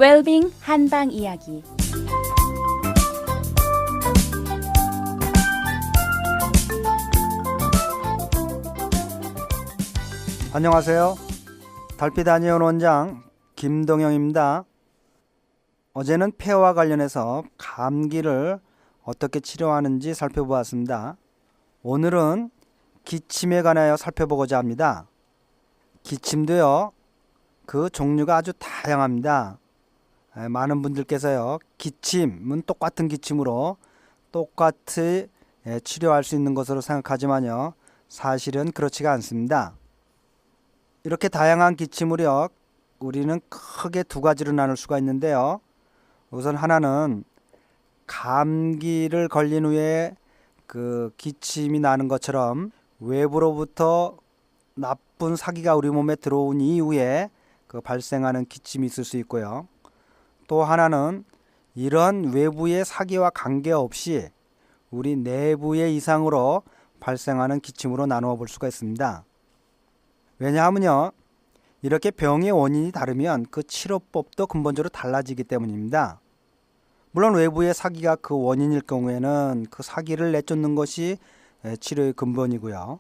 웰빙 한방 이야기. 안녕하세요. 달빛 아니온 원장 김동영입니다. 어제는 폐와 관련해서 감기를 어떻게 치료하는지 살펴보았습니다. 오늘은 기침에 관하여 살펴보고자 합니다. 기침도요, 그 종류가 아주 다양합니다. 많은 분들께서요, 기침은 똑같은 기침으로 똑같이 치료할 수 있는 것으로 생각하지만요, 사실은 그렇지가 않습니다. 이렇게 다양한 기침을요, 우리는 크게 두 가지로 나눌 수가 있는데요. 우선 하나는 감기를 걸린 후에 그 기침이 나는 것처럼 외부로부터 나쁜 사기가 우리 몸에 들어온 이후에 그 발생하는 기침이 있을 수 있고요. 또 하나는 이런 외부의 사기와 관계없이 우리 내부의 이상으로 발생하는 기침으로 나누어 볼 수가 있습니다. 왜냐하면요, 이렇게 병의 원인이 다르면 그 치료법도 근본적으로 달라지기 때문입니다. 물론 외부의 사기가 그 원인일 경우에는 그 사기를 내쫓는 것이 치료의 근본이고요.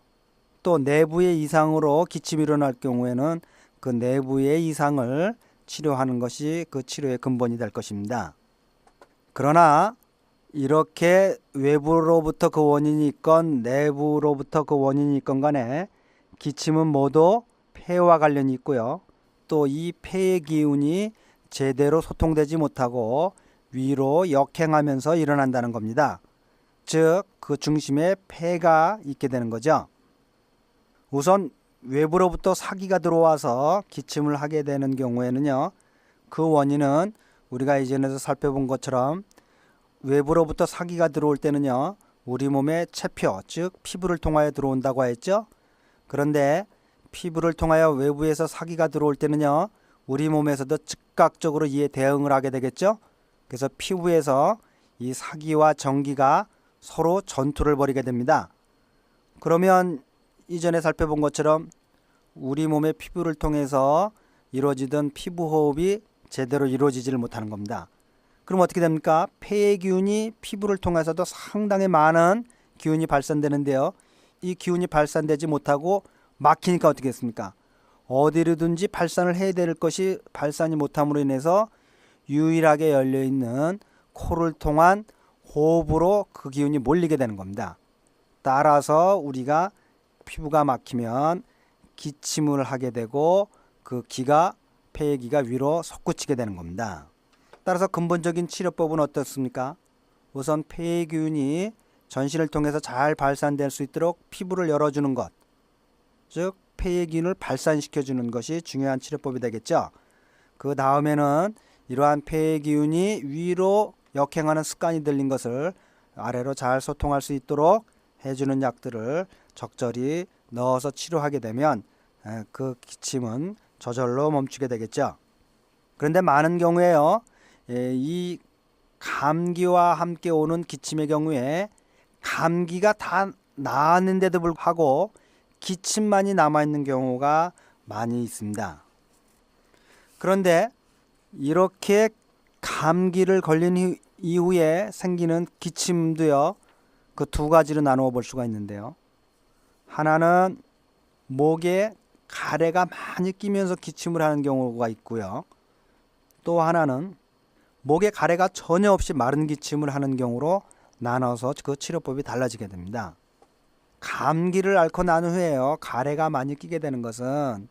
또 내부의 이상으로 기침이 일어날 경우에는 그 내부의 이상을 치료하는 것이 그 치료의 근본이 될 것입니다. 그러나 이렇게 외부로부터 그 원인이 있건 내부로부터 그 원인이 있건 간에 기침은 모두 폐와 관련이 있고요. 또 이 폐의 기운이 제대로 소통되지 못하고 위로 역행하면서 일어난다는 겁니다. 즉, 그 중심에 폐가 있게 되는 거죠. 우선 외부로부터 사기가 들어와서 기침을 하게 되는 경우에는요, 그 원인은 우리가 이전에서 살펴본 것처럼 외부로부터 사기가 들어올 때는요, 우리 몸에 체표, 즉 피부를 통하여 들어온다고 했죠. 그런데 피부를 통하여 외부에서 사기가 들어올 때는요, 우리 몸에서도 즉각적으로 이에 대응을 하게 되겠죠. 그래서 피부에서 이 사기와 전기가 서로 전투를 벌이게 됩니다. 그러면 이전에 살펴본 것처럼 우리 몸의 피부를 통해서 이루어지던 피부 호흡이 제대로 이루어지지를 못하는 겁니다. 그럼 어떻게 됩니까? 폐의 기운이 피부를 통해서도 상당히 많은 기운이 발산되는데요. 이 기운이 발산되지 못하고 막히니까 어떻게 했습니까? 어디로든지 발산을 해야 될 것이 발산이 못함으로 인해서 유일하게 열려있는 코를 통한 호흡으로 그 기운이 몰리게 되는 겁니다. 따라서 우리가 피부가 막히면 기침을 하게 되고 그 기가 폐의 기가 위로 솟구치게 되는 겁니다. 따라서 근본적인 치료법은 어떻습니까? 우선 폐의 기운이 전신을 통해서 잘 발산될 수 있도록 피부를 열어주는 것, 즉 폐의 기운을 발산시켜주는 것이 중요한 치료법이 되겠죠. 그 다음에는 이러한 폐의 기운이 위로 역행하는 습관이 들린 것을 아래로 잘 소통할 수 있도록 해주는 약들을 적절히 넣어서 치료하게 되면 그 기침은 저절로 멈추게 되겠죠. 그런데 많은 경우에요, 이 감기와 함께 오는 기침의 경우에 감기가 다 나았는데도 불구하고 기침만이 남아있는 경우가 많이 있습니다. 그런데 이렇게 감기를 걸린 이후에 생기는 기침도요, 그 두 가지로 나누어 볼 수가 있는데요. 하나는 목에 가래가 많이 끼면서 기침을 하는 경우가 있고요. 또 하나는 목에 가래가 전혀 없이 마른 기침을 하는 경우로 나눠서 그 치료법이 달라지게 됩니다. 감기를 앓고 난 후에요, 가래가 많이 끼게 되는 것은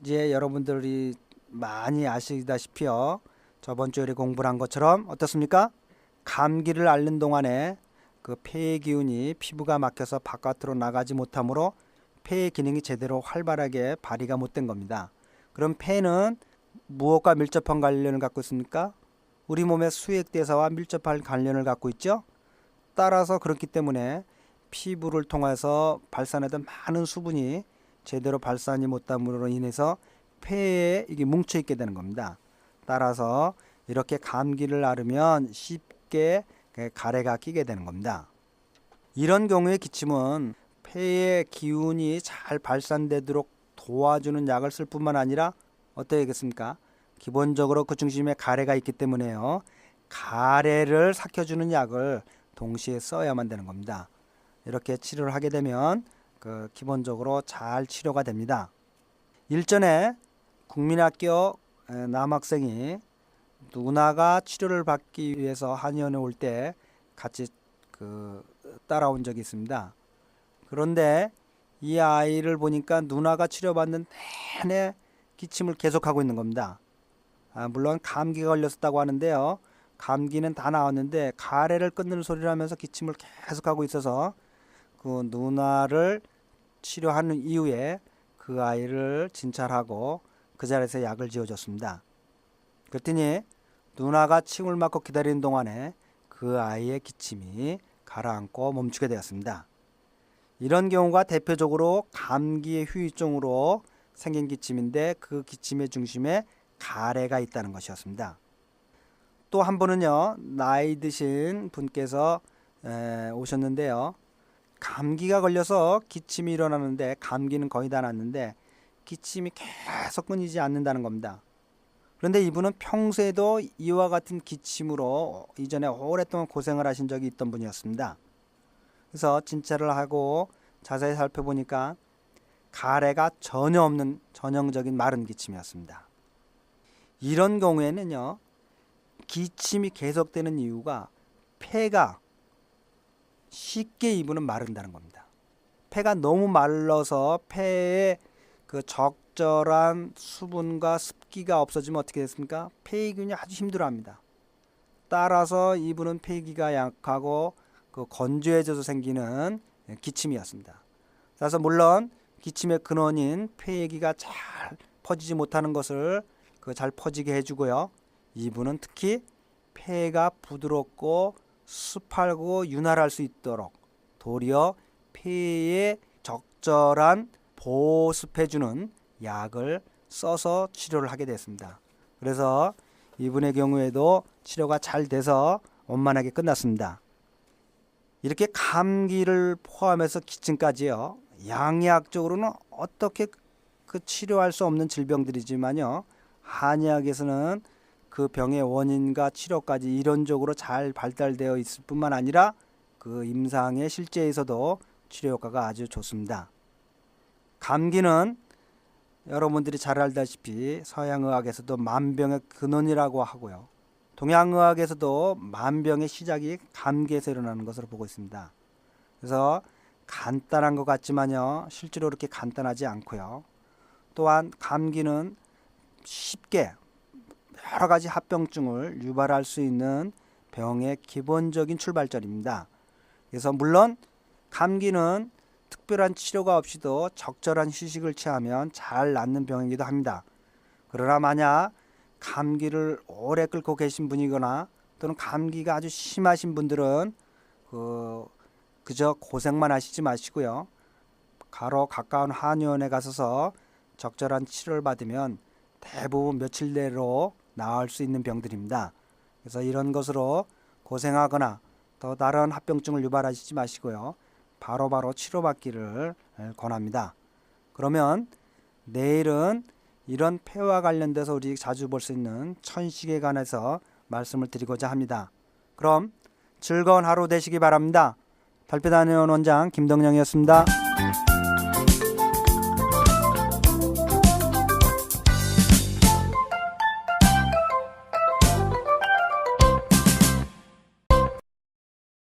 이제 여러분들이 많이 아시다시피요, 저번 주에 공부를 한 것처럼 어떻습니까? 감기를 앓는 동안에 그 폐의 기운이 피부가 막혀서 바깥으로 나가지 못하므로 폐의 기능이 제대로 활발하게 발휘가 못된 겁니다. 그럼 폐는 무엇과 밀접한 관련을 갖고 있습니까? 우리 몸의 수액대사와 밀접한 관련을 갖고 있죠. 따라서 그렇기 때문에 피부를 통해서 발산하던 많은 수분이 제대로 발산이 못함으로 인해서 폐에 이게 뭉쳐 있게 되는 겁니다. 따라서 이렇게 감기를 앓으면 쉽게 가래가 끼게 되는 겁니다. 이런 경우의 기침은 폐의 기운이 잘 발산되도록 도와주는 약을 쓸 뿐만 아니라 어떻게 하겠습니까? 기본적으로 그 중심에 가래가 있기 때문에요. 가래를 삭혀주는 약을 동시에 써야만 되는 겁니다. 이렇게 치료를 하게 되면 기본적으로 잘 치료가 됩니다. 일전에 국민학교 남학생이 누나가 치료를 받기 위해서 한의원에 올 때 같이 따라온 적이 있습니다. 그런데 이 아이를 보니까 누나가 치료받는 내내 기침을 계속하고 있는 겁니다. 물론 감기가 걸렸었다고 하는데요. 감기는 다 나았는데 가래를 끊는 소리를 하면서 기침을 계속하고 있어서 그 누나를 치료하는 이후에 그 아이를 진찰하고 그 자리에서 약을 지어줬습니다. 그랬더니 누나가 침을 맞고 기다리는 동안에 그 아이의 기침이 가라앉고 멈추게 되었습니다. 이런 경우가 대표적으로 감기의 후유증으로 생긴 기침인데 그 기침의 중심에 가래가 있다는 것이었습니다. 또 한 분은요, 나이 드신 분께서 오셨는데요. 감기가 걸려서 기침이 일어나는데 감기는 거의 다 났는데 기침이 계속 끊이지 않는다는 겁니다. 그런데 이분은 평소에도 이와 같은 기침으로 이전에 오랫동안 고생을 하신 적이 있던 분이었습니다. 그래서 진찰을 하고 자세히 살펴보니까 가래가 전혀 없는 전형적인 마른 기침이었습니다. 이런 경우에는요, 기침이 계속되는 이유가 폐가 쉽게 이분은 마른다는 겁니다. 폐가 너무 말라서 폐에 그 적절한 수분과 습기가 없어지면 어떻게 됐습니까? 폐기균이 아주 힘들어합니다. 따라서 이분은 폐기가 약하고 건조해져서 생기는 기침이었습니다. 그래서 물론 기침의 근원인 폐기가 잘 퍼지지 못하는 것을 잘 퍼지게 해주고요. 이분은 특히 폐가 부드럽고 습하고 윤활할 수 있도록 도리어 폐에 적절한 보습해주는 약을 써서 치료를 하게 됐습니다. 그래서 이분의 경우에도 치료가 잘 돼서 원만하게 끝났습니다. 이렇게 감기를 포함해서 기침까지요. 양의학적으로는 어떻게 치료할 수 없는 질병들이지만요. 한의학에서는 그 병의 원인과 치료까지 이론적으로 잘 발달되어 있을 뿐만 아니라 그 임상의 실제에서도 치료 효과가 아주 좋습니다. 감기는 여러분들이 잘 알다시피 서양의학에서도 만병의 근원이라고 하고요. 동양의학에서도 만병의 시작이 감기에서 일어나는 것으로 보고 있습니다. 그래서 간단한 것 같지만요. 실제로 그렇게 간단하지 않고요. 또한 감기는 쉽게 여러 가지 합병증을 유발할 수 있는 병의 기본적인 출발점입니다. 그래서 물론 감기는 특별한 치료가 없이도 적절한 휴식을 취하면 잘 낫는 병이기도 합니다. 그러나 만약 감기를 오래 끓고 계신 분이거나 또는 감기가 아주 심하신 분들은 그저 고생만 하시지 마시고요. 바로 가까운 한의원에 가셔서 적절한 치료를 받으면 대부분 며칠 내로 나을 수 있는 병들입니다. 그래서 이런 것으로 고생하거나 또 다른 합병증을 유발하시지 마시고요. 바로바로 치료받기를 권합니다. 그러면 내일은 이런 폐와 관련돼서 우리 자주 볼 수 있는 천식에 관해서 말씀을 드리고자 합니다. 그럼 즐거운 하루 되시기 바랍니다. 달빛 한의원 원장 김동영이었습니다.